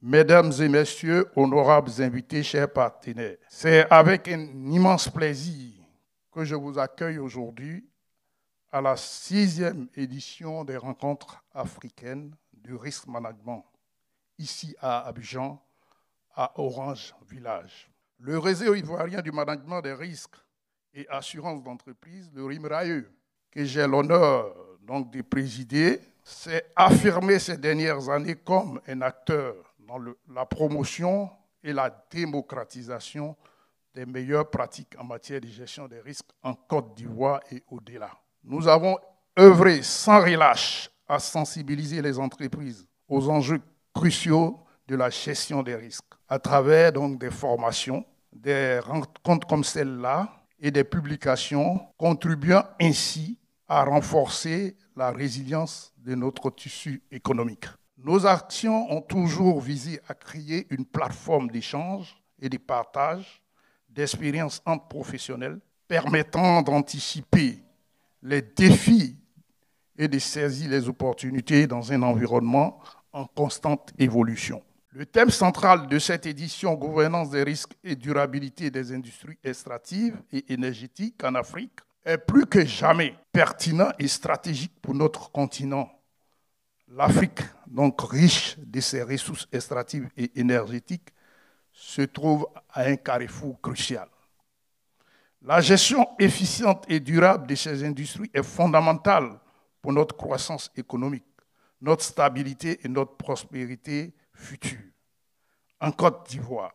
Mesdames et messieurs, honorables invités, chers partenaires, c'est avec un immense plaisir que je vous accueille aujourd'hui à la 6e édition des rencontres africaines du risk management, ici à Abidjan, à Orange Village. Le réseau ivoirien du management des risques et assurances d'entreprise, le RIMRAE, que j'ai l'honneur donc de présider, s'est affirmé ces dernières années comme un acteur dans la promotion et la démocratisation des meilleures pratiques en matière de gestion des risques en Côte d'Ivoire et au-delà. Nous avons œuvré sans relâche à sensibiliser les entreprises aux enjeux cruciaux de la gestion des risques à travers donc des formations, des rencontres comme celle-là et des publications contribuant ainsi à renforcer la résilience de notre tissu économique. Nos actions ont toujours visé à créer une plateforme d'échange et de partage d'expériences entre professionnels permettant d'anticiper les défis et de saisir les opportunités dans un environnement en constante évolution. Le thème central de cette édition, gouvernance des risques et durabilité des industries extractives et énergétiques en Afrique, est plus que jamais pertinent et stratégique pour notre continent. L'Afrique, donc riche de ses ressources extractives et énergétiques, se trouve à un carrefour crucial. La gestion efficiente et durable de ces industries est fondamentale pour notre croissance économique, notre stabilité et notre prospérité future. En Côte d'Ivoire,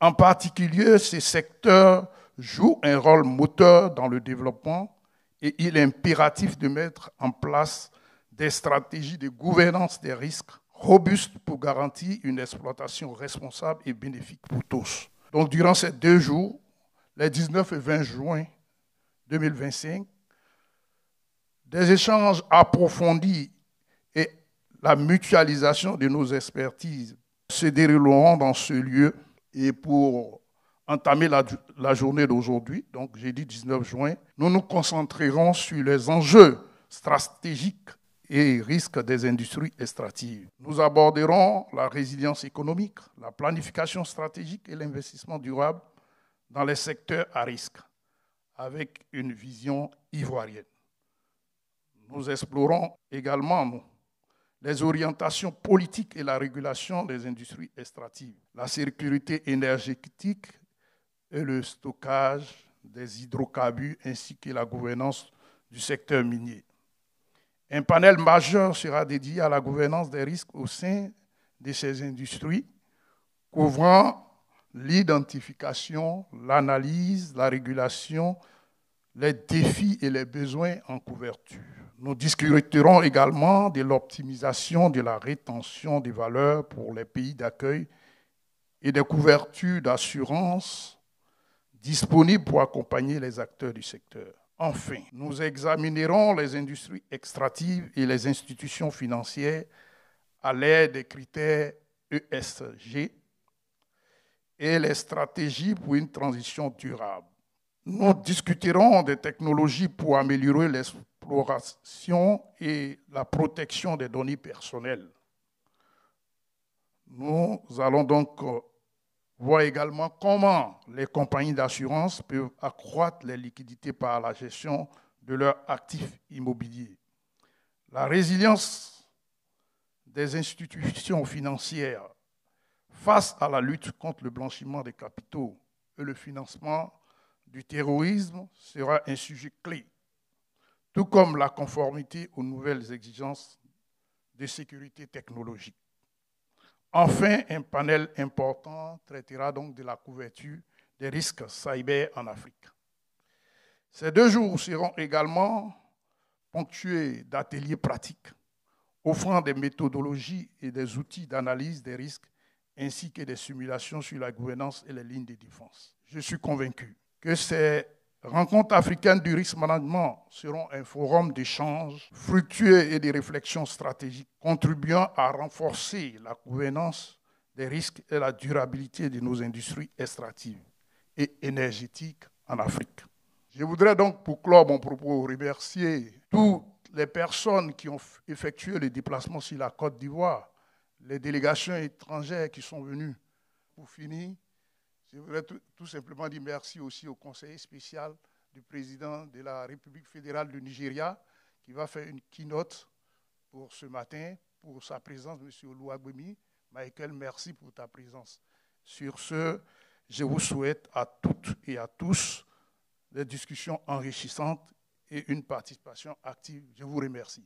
en particulier, ces secteurs jouent un rôle moteur dans le développement et il est impératif de mettre en place des stratégies de gouvernance des risques robustes pour garantir une exploitation responsable et bénéfique pour tous. Donc, durant ces 2 jours, les 19 et 20 juin 2025, des échanges approfondis et la mutualisation de nos expertises se dérouleront dans ce lieu. Et pour entamer la journée d'aujourd'hui, donc jeudi 19 juin, nous nous concentrerons sur les enjeux stratégiques et risques des industries extractives. Nous aborderons la résilience économique, la planification stratégique et l'investissement durable dans les secteurs à risque, avec une vision ivoirienne. Nous explorons également les orientations politiques et la régulation des industries extractives, la sécurité énergétique et le stockage des hydrocarbures ainsi que la gouvernance du secteur minier. Un panel majeur sera dédié à la gouvernance des risques au sein de ces industries, couvrant l'identification, l'analyse, la régulation, les défis et les besoins en couverture. Nous discuterons également de l'optimisation de la rétention des valeurs pour les pays d'accueil et des couvertures d'assurance disponibles pour accompagner les acteurs du secteur. Enfin, nous examinerons les industries extractives et les institutions financières à l'aide des critères ESG et les stratégies pour une transition durable. Nous discuterons des technologies pour améliorer l'exploration et la protection des données personnelles. Nous allons donc voir également comment les compagnies d'assurance peuvent accroître les liquidités par la gestion de leurs actifs immobiliers. La résilience des institutions financières face à la lutte contre le blanchiment des capitaux et le financement du terrorisme sera un sujet clé, tout comme la conformité aux nouvelles exigences de sécurité technologique. Enfin, un panel important traitera donc de la couverture des risques cyber en Afrique. Ces 2 jours seront également ponctués d'ateliers pratiques, offrant des méthodologies et des outils d'analyse des risques, ainsi que des simulations sur la gouvernance et les lignes de défense. Je suis convaincu que ces rencontres africaines du risk management seront un forum d'échange fructueux et de réflexion stratégique, contribuant à renforcer la gouvernance des risques et la durabilité de nos industries extractives et énergétiques en Afrique. Je voudrais donc, pour clore mon propos, remercier toutes les personnes qui ont effectué le déplacement sur la Côte d'Ivoire, les délégations étrangères qui sont venues. Pour finir, je voudrais tout simplement dire merci aussi au conseiller spécial du président de la République fédérale du Nigeria qui va faire une keynote pour ce matin, pour sa présence, M. Oluwagbemi. Michael, merci pour ta présence. Sur ce, je vous souhaite à toutes et à tous des discussions enrichissantes et une participation active. Je vous remercie.